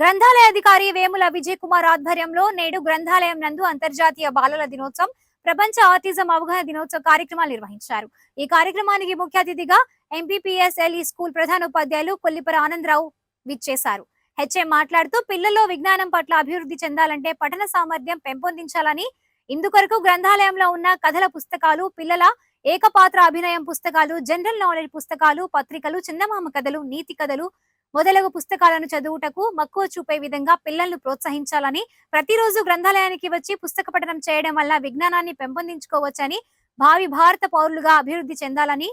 గ్రంథాలయ అధికారి వేముల విజయ్ కుమార్ ఆధ్వర్యంలో నేడు గ్రంథాలయం నందు అంతర్జాతీయ బాలల దినోత్సవం, ప్రపంచ ఆటిజం అవగాహన దినోత్సవ కార్యక్రమాలు నిర్వహించారు. ఈ కార్యక్రమానికి ముఖ్య అతిథిగా ఎంపీపీఎస్ఎల్ఈ స్కూల్ ప్రధానోపాధ్యాయులు కొల్లిపర ఆనందరావు విచ్చేశారు. హెచ్ఎం మాట్లాడుతూ పిల్లల్లో విజ్ఞానం పట్ల అభివృద్ధి చెందాలంటే పఠన సామర్థ్యం పెంపొందించాలని, ఇందుకొరకు గ్రంథాలయంలో ఉన్న కథల పుస్తకాలు, పిల్లల ఏకపాత్ర అభినయం పుస్తకాలు, జనరల్ నాలెడ్జ్ పుస్తకాలు, పత్రికలు, చందమామ కథలు, నీతి కథలు మొదలగు పుస్తకాలను చదువుటకు మక్కువ చూపే విధంగా పిల్లలను ప్రోత్సహించాలని, ప్రతిరోజు గ్రంథాలయానికి వచ్చి పుస్తక పఠనం చేయడం వల్ల విజ్ఞానాన్ని పెంపొందించుకోవచ్చని, భావి భారత పౌరులుగా అభివృద్ధి చెందాలని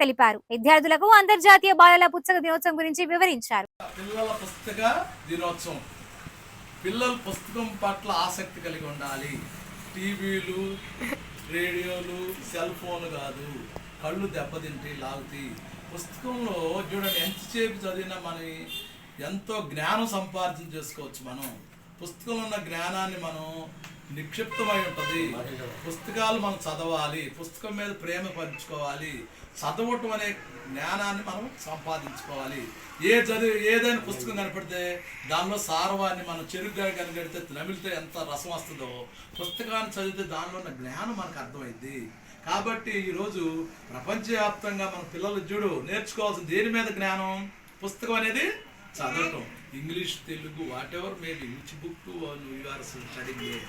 తెలిపారు. విద్యార్థులకు అంతర్జాతీయ బాలల పుస్తక దినోత్సవం గురించి వివరించారు. పిల్లల పుస్తక దినోత్సవం, పిల్లల పుస్తకం పట్ల ఆసక్తి కలిగి ఉండాలి. టీవీలు, రేడియోలు, సెల్ ఫోన్ కాదు, కళ్ళు దెబ్బతింటే లాగుతాయి. పుస్తకంలో చూడండి, ఎంతసేపు చదివినా మనం ఎంతో జ్ఞానం సంపార్జన చేసుకోవచ్చు. మనం పుస్తకంలో ఉన్న జ్ఞానాన్ని మనం నిక్షిప్తమై ఉంటుంది. పుస్తకాలు మనం చదవాలి, పుస్తకం మీద ప్రేమ పంచుకోవాలి, చదవటం అనే జ్ఞానాన్ని మనం సంపాదించుకోవాలి. ఏదైనా పుస్తకం కనపడితే దానిలో సారవాన్ని మనం చెరుగ్గా కనగడితే నమిలితే ఎంత రసం వస్తుందో, పుస్తకాన్ని చదివితే దానిలో ఉన్న జ్ఞానం మనకు అర్థమైంది. కాబట్టి ఈరోజు ప్రపంచవ్యాప్తంగా మన పిల్లలు నేర్చుకోవాల్సిన దేని మీద జ్ఞానం? పుస్తకం అనేది చదవటం. English, Telugu, whatever maybe which book you are studying,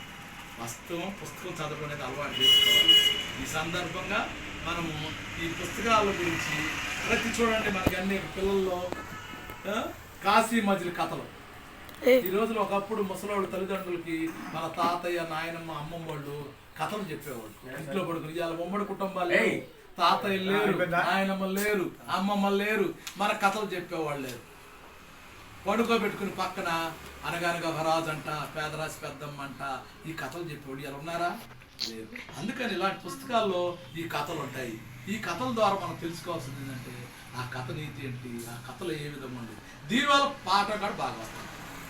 పుస్తకం చదవడం అనేది అలవాటు చేసుకోవాలి. ఈ సందర్భంగా మనము ఈ పుస్తకాల గురించి చూడండి, మనకి అన్ని పిల్లల్లో కాశీ మజిలీ కథలు. ఈ రోజులో ఒకప్పుడు ముసలోళ్ళు తల్లిదండ్రులకి మన తాతయ్య, నాయనమ్మ, అమ్మమ్మ వాళ్ళు కథలు చెప్పేవాళ్ళు. ఇంట్లో పడుకుని ఇవాళ ఉమ్మడి కుటుంబాలు లేవు, తాతయ్య లేరు, నాయనమ్మ లేరు, అమ్మమ్మ లేరు, మన కథలు చెప్పేవాళ్ళు లేరు. పడుకోబెట్టుకుని పక్కన అనగానగా ఒక రాజు అంట, పేదరాశి పెద్దమ్మ అంట, ఈ కథలు చెప్పేవాళ్ళు ఇలా ఉన్నారా? లేరు. అందుకని ఇలాంటి పుస్తకాల్లో ఈ కథలు ఉంటాయి. ఈ కథల ద్వారా మనం తెలుసుకోవాల్సింది ఏంటంటే ఆ కథ నీతి ఏంటి, ఆ కథలు ఏ విధంగా ఉంది. దీనివల్ల పాట కూడా బాగా వస్తుంది.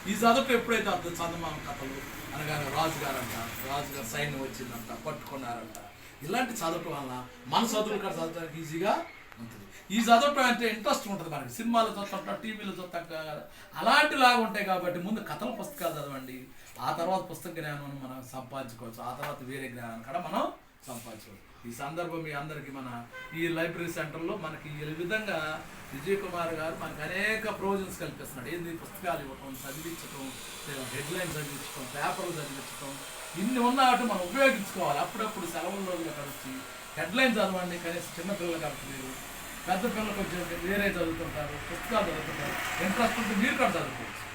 ఈ చదువు ఎప్పుడైతే అర్థం చందమామ కథలు అనగానే రాజుగారంట, రాజుగారు సైన్యం వచ్చిందంట, పట్టుకున్నారంట, ఇలాంటి చదవటం వల్ల మన చదువులు కూడా చదవడానికి ఈజీగా ఉంటుంది. ఈ చదవటం అంటే ఇంట్రెస్ట్ ఉంటుంది మనకి. సినిమాలు చదువుతాం, టీవీలు చదువుతాం కదా, అలాంటిలాగా ఉంటాయి. కాబట్టి ముందు కథల పుస్తకాలు చదవండి, ఆ తర్వాత పుస్తక జ్ఞానం మనం సంపాదించుకోవచ్చు, ఆ తర్వాత వేరే జ్ఞానం కూడా మనం సంపాదించుకోవచ్చు. ఈ సందర్భం మీ అందరికీ మన ఈ లైబ్రరీ సెంటర్లో మనకి ఈ విధంగా విజయ్ కుమార్ గారు మనకు అనేక ప్రొవిజన్స్ కల్పిస్తున్నాడు. ఏంది? పుస్తకాలు ఇవ్వటం, చదివించటం, హెడ్లైన్స్ చదివించటం, పేపర్లు చదివించటం, ఇన్ని ఉన్నట్టు మనం ఉపయోగించుకోవాలి. అప్పుడప్పుడు సెలవుల్లో అక్కడ వచ్చి హెడ్లైన్ చదవండి. కనీసం చిన్నపిల్లలు కలుపుతారు, పెద్ద పిల్లలు కొంచెం వేరే చదువుతుంటారు, పుస్తకాలు చదువుతుంటారు. ఇంట్రెస్ట్ ఉంటే మీరు కూడా చదువుకోవచ్చు.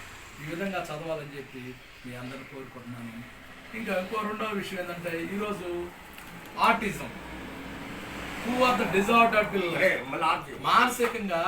ఈ విధంగా చదవాలని చెప్పి మీ అందరూ కోరుకుంటున్నాను. ఇంకా ఇంకో రెండవ విషయం ఏంటంటే, ఈరోజు autism, who are the disordered పిల్లలు, మానసికంగా